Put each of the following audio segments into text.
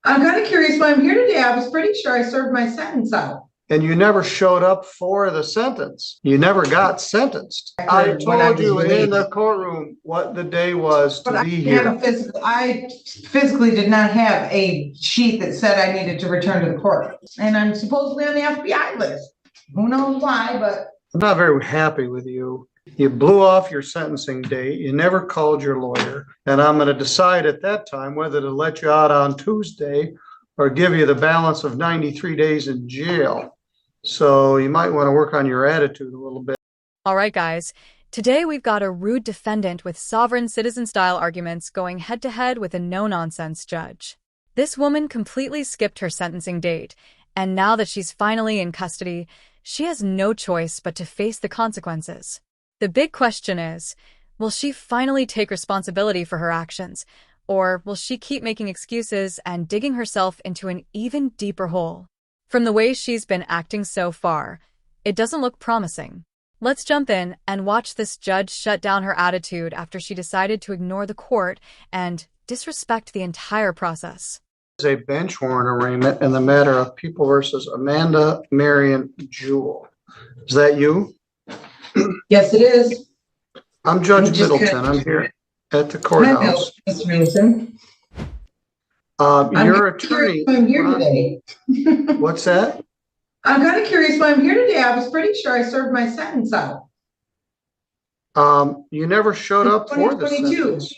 I'm kind of curious why I'm here today. I was pretty sure I served my sentence out And you never showed up for the sentence. You never got sentenced. I when I told was you in released. the courtroom what the day was to But I be didn't have here. a physical, I physically did not have a sheet that said I needed to return to the court. And I'm supposedly on the FBI list. Who knows why, but I'm not very happy with you. You blew off your sentencing date. You never called your lawyer. And I'm going to decide at that time whether to let you out on Tuesday or give you the balance of 93 days in jail. So you might want to work on your attitude a little bit. All right, guys. Today we've got a rude defendant with sovereign citizen-style arguments going head-to-head with a no-nonsense judge. This woman completely skipped her sentencing date, and now that she's finally in custody, she has no choice but to face the consequences. The big question is, will she finally take responsibility for her actions, or will she keep making excuses and digging herself into an even deeper hole? From the way she's been acting so far, it doesn't look promising. Let's jump in and watch this judge shut down her attitude after she decided to ignore the court and disrespect the entire process. A bench warrant arraignment in the matter of People versus Amanda Marion Jewell. Is that you? yes, it is. I'm Judge Middleton. I'm here at the I know, courthouse. Mr. Mason. Your I'm attorney. curious why I'm here today. What's that? I'm kind of curious why I'm here today. I was pretty sure I served my sentence out You never showed in up for the 2022. sentence.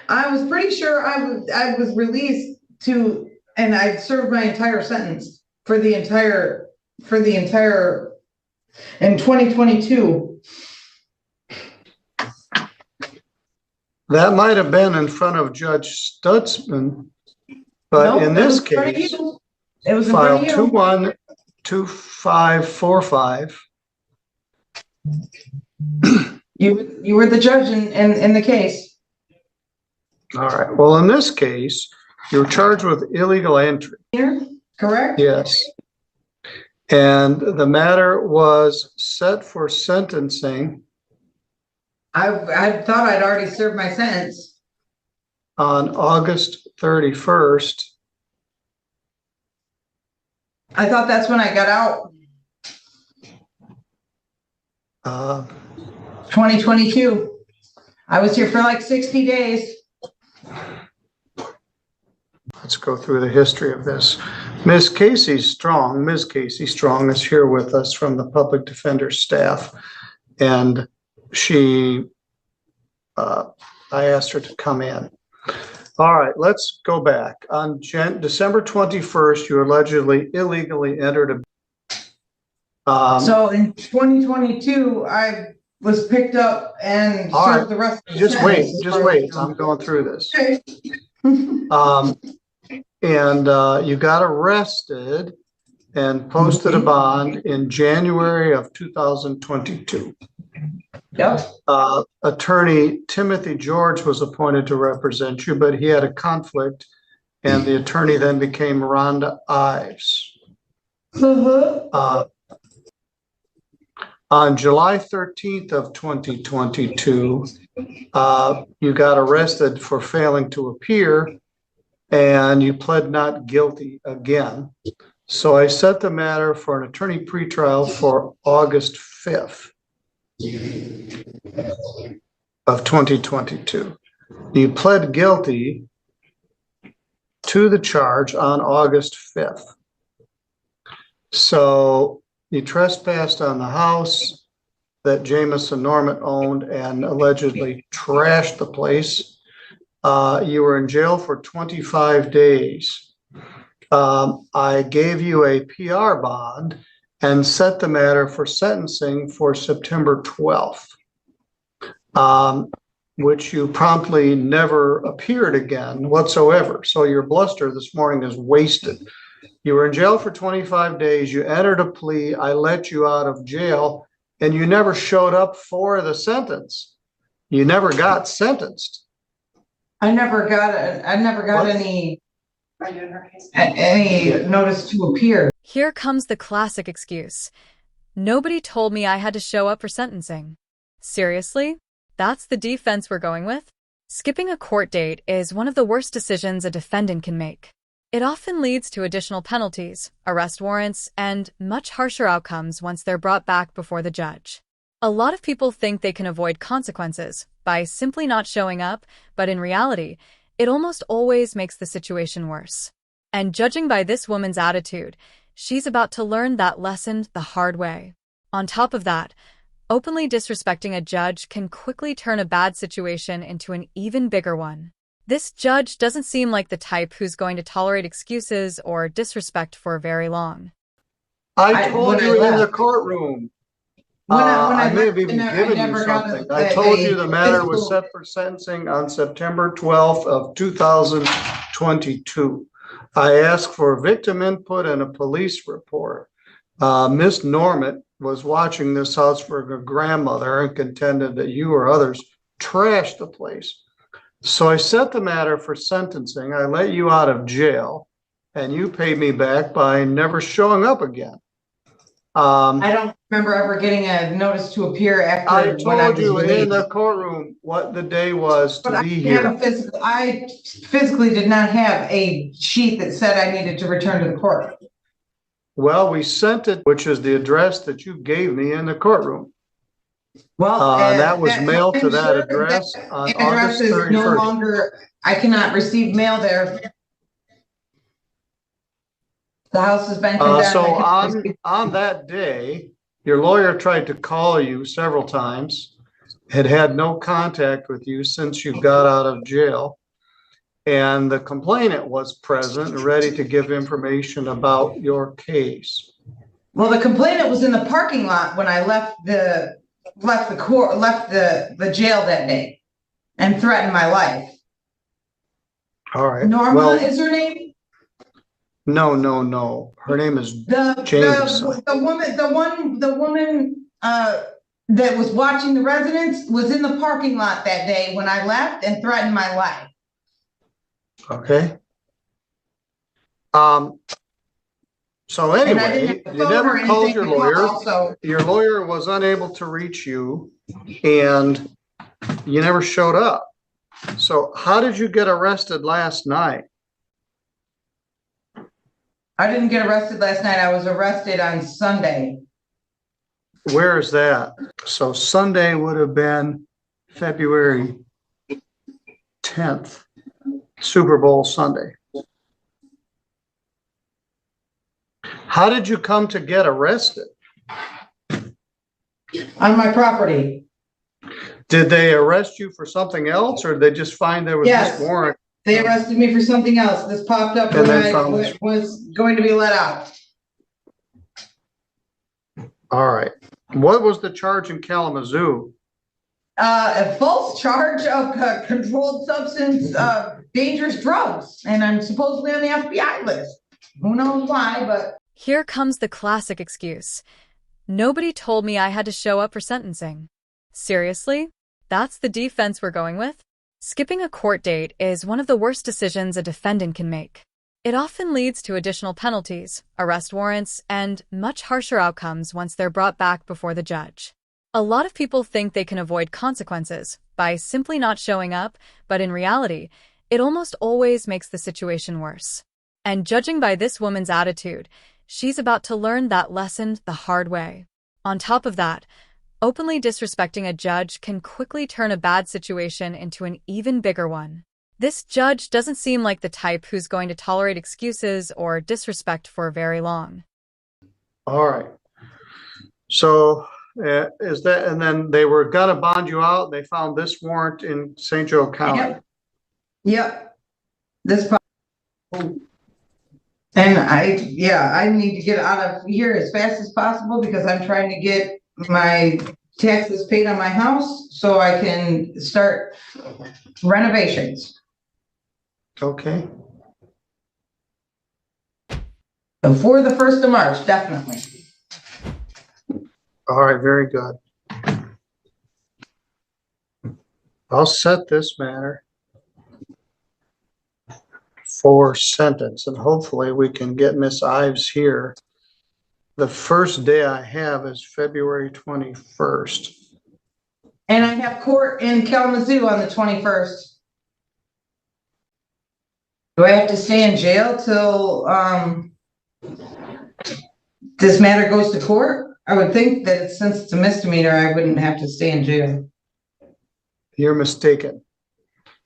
I was pretty sure I was released to, and I served my entire sentence for the entire in 2022. That might have been in front of Judge Stutzman, but Nope, in it this was in front of case, you. It was in front file of you. 212545. You were the judge in the case. All right. Well, in this case, you're charged with illegal entry. Here, correct? Yes. And the matter was set for sentencing I thought I'd already served my sentence. on August 31st. I thought that's when I got out. Uh, 2022. I was here for like 60 days. Let's go through the history of this. Ms. Casey Strong is here with us from the public defender staff. And I asked her to come in. All right, let's go back. On December 21st, you allegedly illegally entered So in 2022, I was picked up and served the rest of the just wait, sentence. just wait. I'm going through this. Okay. You got arrested and posted a bond in January of 2022. Yep. Attorney Timothy George was appointed to represent you, but he had a conflict, and the attorney then became Rhonda Ives. On July 13th of 2022, you got arrested for failing to appear, and you pled not guilty again. So I set the matter for an attorney pretrial for August 5th of 2022. You pled guilty to the charge on August 5th. So you trespassed on the house that Jamison Norman owned and allegedly trashed the place. You were in jail for 25 days. I gave you a PR bond and set the matter for sentencing for September 12th, which you promptly never appeared again whatsoever. So your bluster this morning is wasted. You were in jail for 25 days. You entered a plea. I let you out of jail, and you never showed up for the sentence. You never got sentenced. I never got any notice to appear. Here comes the classic excuse. Nobody told me I had to show up for sentencing. Seriously? That's the defense we're going with? Skipping a court date is one of the worst decisions a defendant can make. It often leads to additional penalties, arrest warrants, and much harsher outcomes once they're brought back before the judge. A lot of people think they can avoid consequences by simply not showing up, but in reality, it almost always makes the situation worse. And judging by this woman's attitude, she's about to learn that lesson the hard way. On top of that, openly disrespecting a judge can quickly turn a bad situation into an even bigger one. This judge doesn't seem like the type who's going to tolerate excuses or disrespect for very long. I told when I you in the left- courtroom. When I may have left, even I given you never got something. a- I told you the matter was physical- set for sentencing on September 12th of 2022. I asked for victim input and a police report. Miss Norman was watching this house for her grandmother and contended that you or others trashed the place. So I set the matter for sentencing. I let you out of jail and you paid me back by never showing up again. I don't remember ever getting a notice to appear I after when I told was you in released. the courtroom what the day was But to I be didn't have here. a physical, I physically did not have a sheet that said I needed to return to the court. Well, we sent it, which is the address that you gave me in the courtroom. Well, That was mailed to that I'm sure address that on address August is no 31st. longer, I cannot receive mail there. The house has been condemned. So I cannot receive- on that day, your lawyer tried to call you several times, had no contact with you since you got out of jail. And the complainant was present and ready to give information about your case. Well, the complainant was in the parking lot when I left the jail that day and threatened my life. All right. Norma Well, is her name? no. Her name is The Jameson. the woman that was watching the residence was in the parking lot that day when I left and threatened my life. Okay. So And I anyway, didn't have a you phone or never called anything your to lawyer. call, so Your lawyer was unable to reach you and you never showed up. So how did you get arrested last night? I didn't get arrested last night. I was arrested on Sunday. Where is that? So Sunday would have been February 10th, Super Bowl Sunday. How did you come to get arrested? On my property. Did they arrest you for something else or did they just find there was Yes. this warrant? They arrested me for something else. This popped up And when then I found this. was going to be let out. All right. What was the charge in Kalamazoo? A false charge of controlled substance, dangerous drugs, and I'm supposedly on the FBI list. Who knows why, but Here comes the classic excuse. Nobody told me I had to show up for sentencing. Seriously? That's the defense we're going with? Skipping a court date is one of the worst decisions a defendant can make. It often leads to additional penalties, arrest warrants, and much harsher outcomes once they're brought back before the judge. A lot of people think they can avoid consequences by simply not showing up, but in reality, it almost always makes the situation worse. And judging by this woman's attitude, she's about to learn that lesson the hard way. On top of that, openly disrespecting a judge can quickly turn a bad situation into an even bigger one. This judge doesn't seem like the type who's going to tolerate excuses or disrespect for very long. All right. So is that, and then they were gonna bond you out. They found this warrant in St. Joe County. Yep. And I need to get out of here as fast as possible because I'm trying to get my taxes paid on my house so I can start renovations. Okay. Before the 1st of March, definitely. All right, very good. I'll set this matter for sentence and hopefully we can get Miss Ives here. The first day I have is February 21st. And I have court in Kalamazoo on the 21st. Do I have to stay in jail till, this matter goes to court? I would think that since it's a misdemeanor, I wouldn't have to stay in jail. You're mistaken.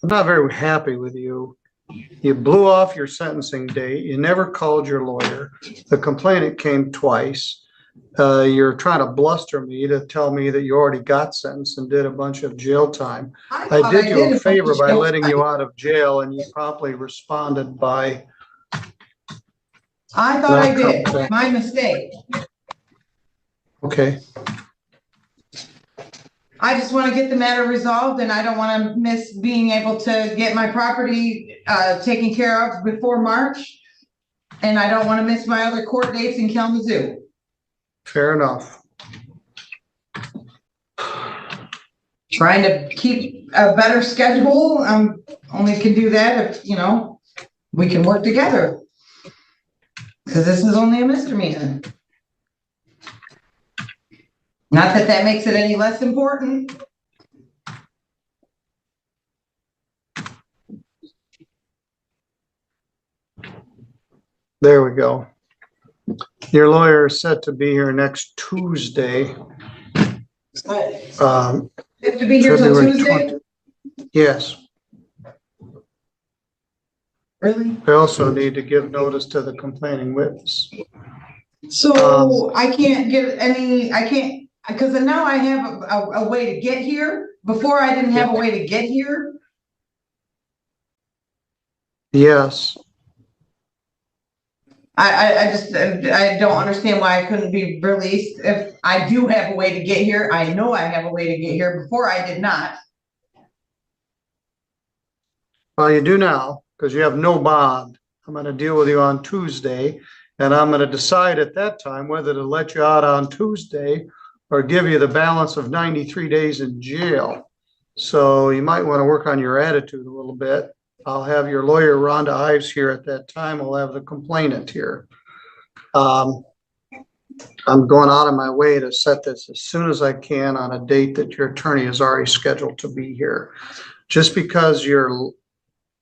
I'm not very happy with you. You blew off your sentencing date. You never called your lawyer. The complainant came twice. You're trying to bluster me to tell me that you already got sentenced and did a bunch of jail time. I did you a favor by letting you out of jail, and you promptly responded by. I thought I did. My mistake. Okay. I just want to get the matter resolved, and I don't want to miss being able to get my property taken care of before March. And I don't want to miss my other court dates in Kalamazoo. Fair enough. Trying to keep a better schedule. Only can do that if, you know, we can work together. Because this is only a misdemeanor. Not that that makes it any less important. There we go. Your lawyer is set to be here next Tuesday. Have to be here till February Tuesday? 20. Yes. Really? We also need to give notice to the complaining witness. So I can't get any, I can't, because now I have a way to get here. Before I didn't have a way to get here. Yes. I don't understand why I couldn't be released. If I do have a way to get here, I know I have a way to get here. Before I did not. Well, you do now, because you have no bond. I'm going to deal with you on Tuesday, and I'm going to decide at that time whether to let you out on Tuesday or give you the balance of 93 days in jail. So you might want to work on your attitude a little bit. I'll have your lawyer, Rhonda Ives, here at that time. We'll have the complainant here. I'm going out of my way to set this as soon as I can on a date that your attorney is already scheduled to be here. Just because you're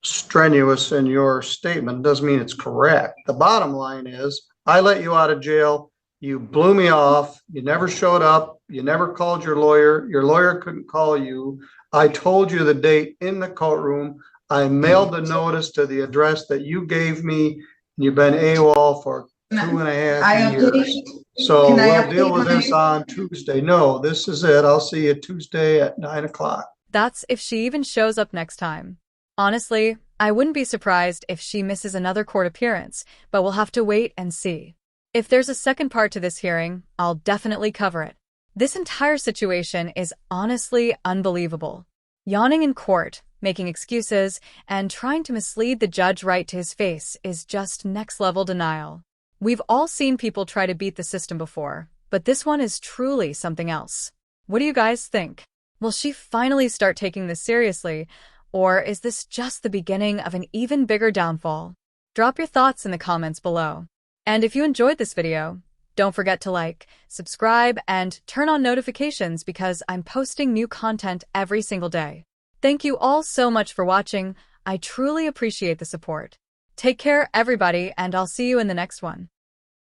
strenuous in your statement doesn't mean it's correct. The bottom line is, I let you out of jail. You blew me off. You never showed up. You never called your lawyer. Your lawyer couldn't call you. I told you the date in the courtroom. I mailed the notice to the address that you gave me. You've been AWOL for 2.5 years. So we'll deal with this on Tuesday. No, this is it. I'll see you Tuesday at 9 o'clock. That's if she even shows up next time. Honestly, I wouldn't be surprised if she misses another court appearance, but we'll have to wait and see. If there's a second part to this hearing, I'll definitely cover it. This entire situation is honestly unbelievable. Yawning in court, making excuses, and trying to mislead the judge right to his face is just next-level denial. We've all seen people try to beat the system before, but this one is truly something else. What do you guys think? Will she finally start taking this seriously, or is this just the beginning of an even bigger downfall? Drop your thoughts in the comments below. And if you enjoyed this video, don't forget to like, subscribe, and turn on notifications because I'm posting new content every single day. Thank you all so much for watching. I truly appreciate the support. Take care, everybody, and I'll see you in the next one.